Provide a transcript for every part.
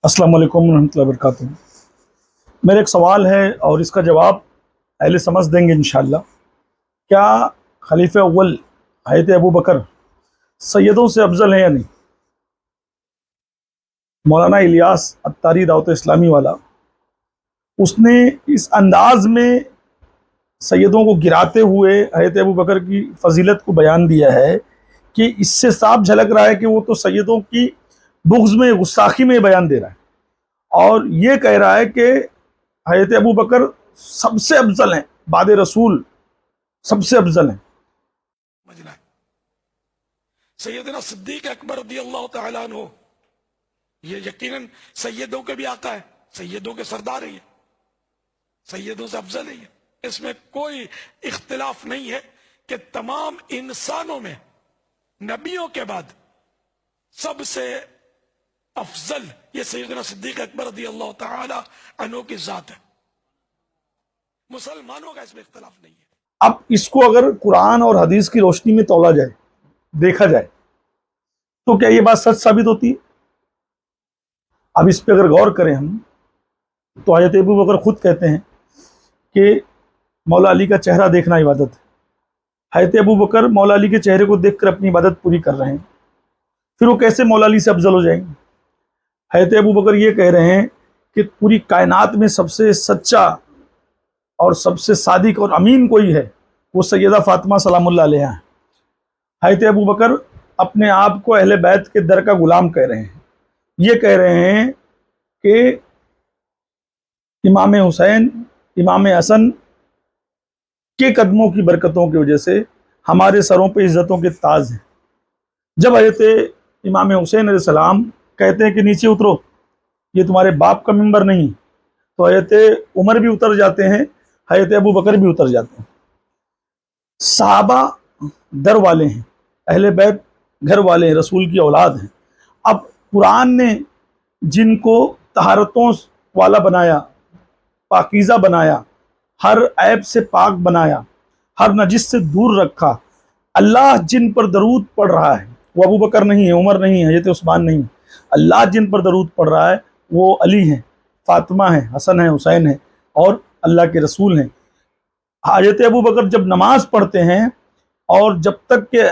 अस्सलाम वालेकुम रहमतुल्लाहि वबरकातुहू। मेरा एक सवाल है और इसका जवाब अहले समझ देंगे इंशाअल्लाह। क्या खलीफा अव्वल हज़रत अबू बकर सैयदों से अफजल है या नहीं? मौलाना इलियास अत्तारी दावत इस्लामी वाला, उसने इस अंदाज में सैयदों को गिराते हुए हज़रत अबू बकर की फजीलत को बयान दिया है कि इससे साफ झलक रहा है कि वो तो सैयदों की बुग़्ज़ में, गुस्ताखी में बयान दे रहा है और ये कह रहा है कि हज़रत अबू बकर सबसे अफजल हैं, बाद रसूल सबसे अफजल हैं। सैयदना सिद्दीक अकबर रज़ियल्लाहु तआला अन्हु ये यकीनन सैयदों के भी आका है, सैयदों के सरदार है, ये सैयदों से अफजल है। इसमें कोई इख्तिलाफ नहीं है कि तमाम इंसानों में नबियों के बाद सबसे अफजल ये सैयदना सिद्दीक अकबर रज़ियल्लाहु तआला अन्हु की जात है। मुसलमानों का इसमें इख्तिलाफ नहीं है। अब इसको अगर कुरान और हदीस की रोशनी में तौला जाए, देखा जाए, तो क्या ये बात सच साबित होती है? अब इस पे अगर गौर करें हम, तो हज़रत अबू बकर खुद कहते हैं कि मौला अली का चेहरा देखना इबादत है। हज़रत अबू बकर मौला अली के चेहरे को देखकर अपनी इबादत पूरी कर रहे हैं, फिर वो कैसे मौला अली से अफजल हो जाएंगे? हज़रत अबू बकर ये कह रहे हैं कि पूरी कायनात में सबसे सच्चा और सबसे सादिक और अमीन कोई है, वो सैयदा फातिमा सलामुल्लाह अलैहा है। हज़रत अबू बकर अपने आप को अहले बैत के दर का गुलाम कह रहे हैं। ये कह रहे हैं कि इमाम हुसैन, इमाम हसन के कदमों की बरकतों की वजह से हमारे सरों पे इज़्ज़तों के ताज हैं। जब हज़रत इमाम हुसैन अलैहिस्सलाम कहते हैं कि नीचे उतरो, ये तुम्हारे बाप का मिंबर नहीं, तो हज़रत उमर भी उतर जाते हैं, हज़रत अबू बकर भी उतर जाते हैं। सहाबा दर वाले हैं, अहले बैत घर वाले हैं, रसूल की औलाद हैं। अब कुरान ने जिनको तहारतों वाला बनाया, पाकीज़ा बनाया, हर ऐब से पाक बनाया, हर नजिस से दूर रखा, अल्लाह जिन पर दरूद पढ़ रहा है वो अबू बकर नहीं है, उमर नहीं है, हज़रत उस्मान नहीं है। अल्लाह जिन पर दरूद पढ़ रहा है वो अली हैं, फातिमा है, हसन है, हुसैन है और अल्लाह के रसूल हैं। हज़रत अबू बकर जब नमाज पढ़ते हैं और जब तक के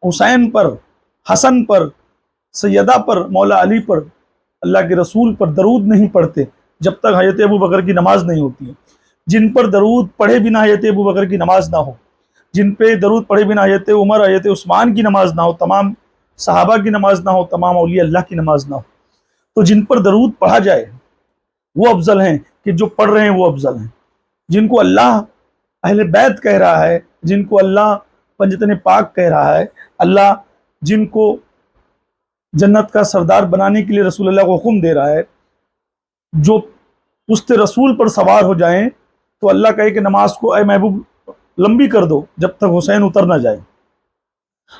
हुसैन पर, हसन पर, सैयदा पर, मौला अली पर, अल्लाह के रसूल पर दरूद नहीं पढ़ते, जब तक हज़रत अबू बकर की नमाज नहीं होती है। जिन पर दरूद पढ़े बिना हज़रत अबू बकर की नमाज ना हो, जिन पे दरूद पढ़े बिना हज़रत उमर, हज़रत उस्मान की नमाज ना हो, तमाम सहाबा की नमाज ना हो, तमाम औलिया अल्लाह की नमाज ना हो, तो जिन पर दरूद पढ़ा जाए वो अफजल हैं कि जो पढ़ रहे हैं वो अफजल हैं। जिनको अल्लाह अहले बैत कह रहा है, जिनको अल्लाह पंजतन पाक कह रहा है, अल्लाह जिनको जन्नत का सरदार बनाने के लिए रसूलुल्लाह को हुक्म दे रहा है, जो पुश्ते रसूल पर सवार हो जाएं तो अल्लाह कहे कि नमाज को ए महबूब लंबी कर दो जब तक हुसैन उतर ना जाए।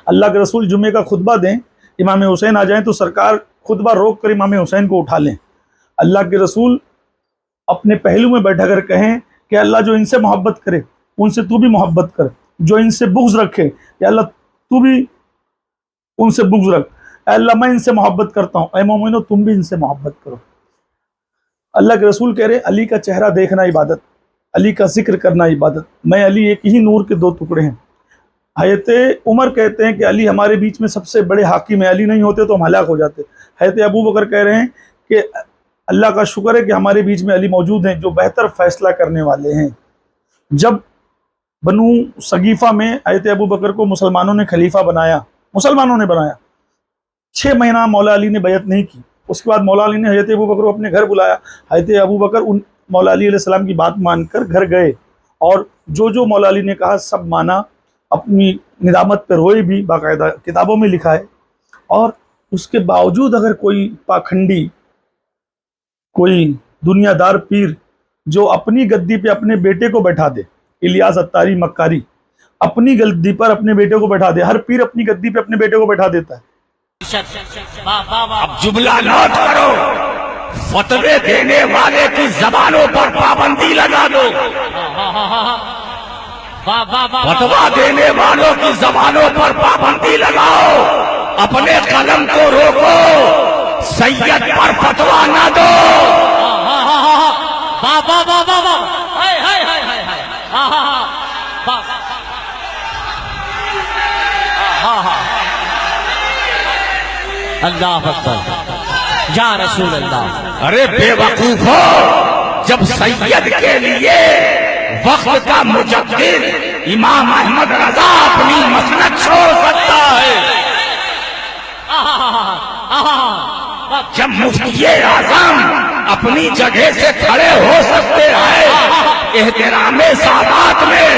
अल्लाह के रसूल जुमे का खुतबा दें, इमाम हुसैन आ जाएं तो सरकार खुतबा रोक कर इमाम हुसैन को उठा लें। अल्लाह के रसूल अपने पहलू में बैठा कर कहें कि अल्लाह जो इनसे मोहब्बत करे उनसे तू भी मोहब्बत कर, जो इनसे बुग़्ज़ रखे या अल्लाह तू भी उनसे बुग़्ज़ रख, अल्लाह मैं इनसे मोहब्बत करता हूँ, ऐ मोमिनो तुम भी इनसे मोहब्बत करो। अल्लाह के रसूल कह रहे अली का चेहरा देखना इबादत, अली का जिक्र करना इबादत। मैं अली एक ही नूर के दो टुकड़े हैं। हज़रत उमर कहते हैं कि अली हमारे बीच में सबसे बड़े हाकिम है, अली नहीं होते तो हम हलाक हो जाते। हज़रत अबू बकर कह रहे हैं कि अल्लाह का शुक्र है कि हमारे बीच में अली मौजूद हैं जो बेहतर फैसला करने वाले हैं। जब बनु सगीफ़ा में हज़रत अबू बकर को मुसलमानों ने खलीफा बनाया, मुसलमानों ने बनाया, 6 महीना मौला अली ने बैत नहीं की। उसके बाद मौला अली ने हज़रत अबू बकर को अपने घर बुलाया। हज़रत अबू बकर उन मौला अली अलैहिस्सलाम की बात मानकर घर गए और जो मौला अली ने कहा सब माना, अपनी निदामत पर रोए भी, बाकायदा किताबों में लिखा है। और उसके बावजूद अगर कोई पाखंडी, कोई दुनियादार पीर जो अपनी गद्दी पे अपने बेटे को बैठा दे, इलियास अत्तारी मक्कारी अपनी गद्दी पर अपने बेटे को बैठा दे, हर पीर अपनी गद्दी पे अपने बेटे को बैठा देता है। अब जुमला नोट करो, फतवे देने वाले की जबानों पर पाबंदी लगा दो, फतवा देने वालों की जबानों पर पाबंदी लगाओ, अपने कलम को रोको, سید پر فتوا نہ دو. اللہ اکبر یا رسول اللہ. ارے بے وقوفو، جب سید کے لیے وقت کا مجدد امام احمد رضا اپنی مسند چھوڑ سکتا ہے، جب مفتی اعظم اپنی جگہ سے کھڑے ہو سکتے ہیں احترام سادات میں،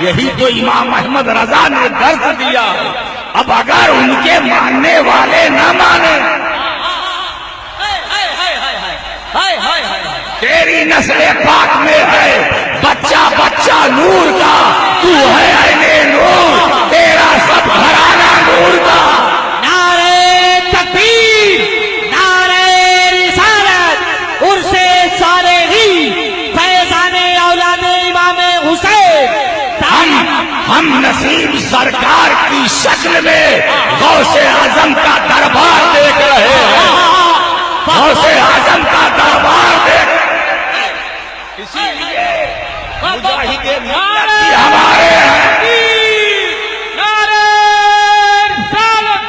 یہی تو امام احمد رضا نے درس دیا. اب اگر ان کے ماننے والے نہ مانیں، تیری نسل پاک میں ہے بچہ بچہ نور کا، تو ہے عین نور، تیرا سب گھرانہ نور کا. نعرہ تکبیر، نعرہ رسالت، عرص صالحین، فیضان اولاد امام حسین. ہم نسیم سرکار کی شکل میں غوث اعظم کا دربار دیکھ رہے ہیں، غوث اعظم کا دربار دیکھ رہے ہیں. اسی لیے مجاہد ملت بھی ہمارے ہیں. نعرہ رسالت،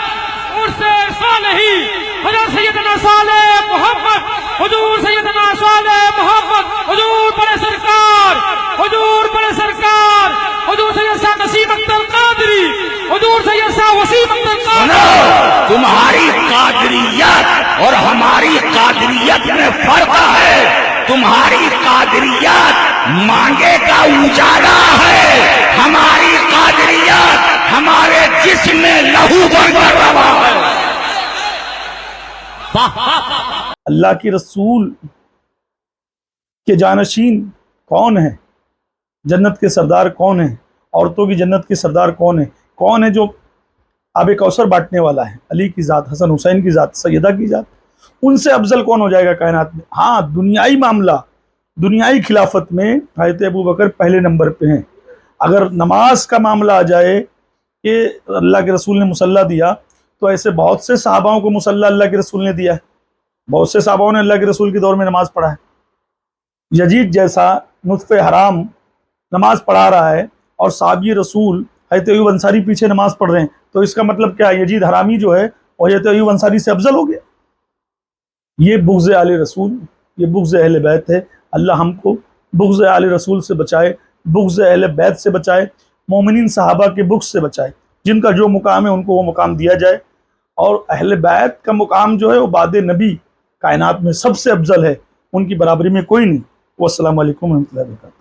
عرص صالحین، حضرت سیدنا صالح محمد، حضور سیدنا صالح محمد، حضور بڑے سرکار، حضور بڑے سرکار، حضور سید شاہ نسیم اختر قادری، حضور سید شاہ وسیم اختر سنو، قادری. تمہاری قادریت اور ہماری قادریت میں فرق ہے. تمہاری قادریت مانگے کا اجالا ہے، ہماری قادریت ہمارے جسم میں لہو بن کر روا ہے. اللہ کے رسول کے جانشین کون ہیں؟ جنت کے سردار کون ہیں؟ عورتوں کی جنت کے سردار کون ہیں؟ کون ہے جو آب کوثر بانٹنے والا ہے؟ علی کی ذات، حسن حسین کی ذات، سیدہ کی ذات. ان سے افضل کون ہو جائے گا کائنات میں؟ ہاں، دنیائی معاملہ، دنیائی خلافت میں حضرت ابو بکر پہلے نمبر پہ ہیں. اگر نماز کا معاملہ آ جائے کہ اللہ کے رسول نے مصلی دیا، تو ایسے بہت سے صحاباؤں کو مصلی اللہ کے رسول نے دیا ہے. بہت سے صحاباؤں نے اللہ کے رسول کے دور میں نماز پڑھا ہے. یزید جیسا نطف حرام نماز پڑھا رہا ہے اور صحابی رسول حضرت ایوب انصاری پیچھے نماز پڑھ رہے ہیں، تو اس کا مطلب کیا؟ یزید حرامی جو ہے وہ حضرت ایوب انصاری سے افضل ہو گیا. یہ بغض آل رسول، یہ بغض اہل بیت ہے. اللہ ہم کو بغض آل رسول سے بچائے، بغض اہل بیت سے بچائے، مومنین صحابہ کے بغض سے بچائے. جن کا جو مقام ہے ان کو وہ مقام دیا جائے، اور اہل بیت کا مقام جو ہے وہ بعد نبی کائنات میں سب سے افضل ہے، ان کی برابری میں کوئی نہیں. والسلام علیکم ورحمۃ اللہ وبرکاتہ.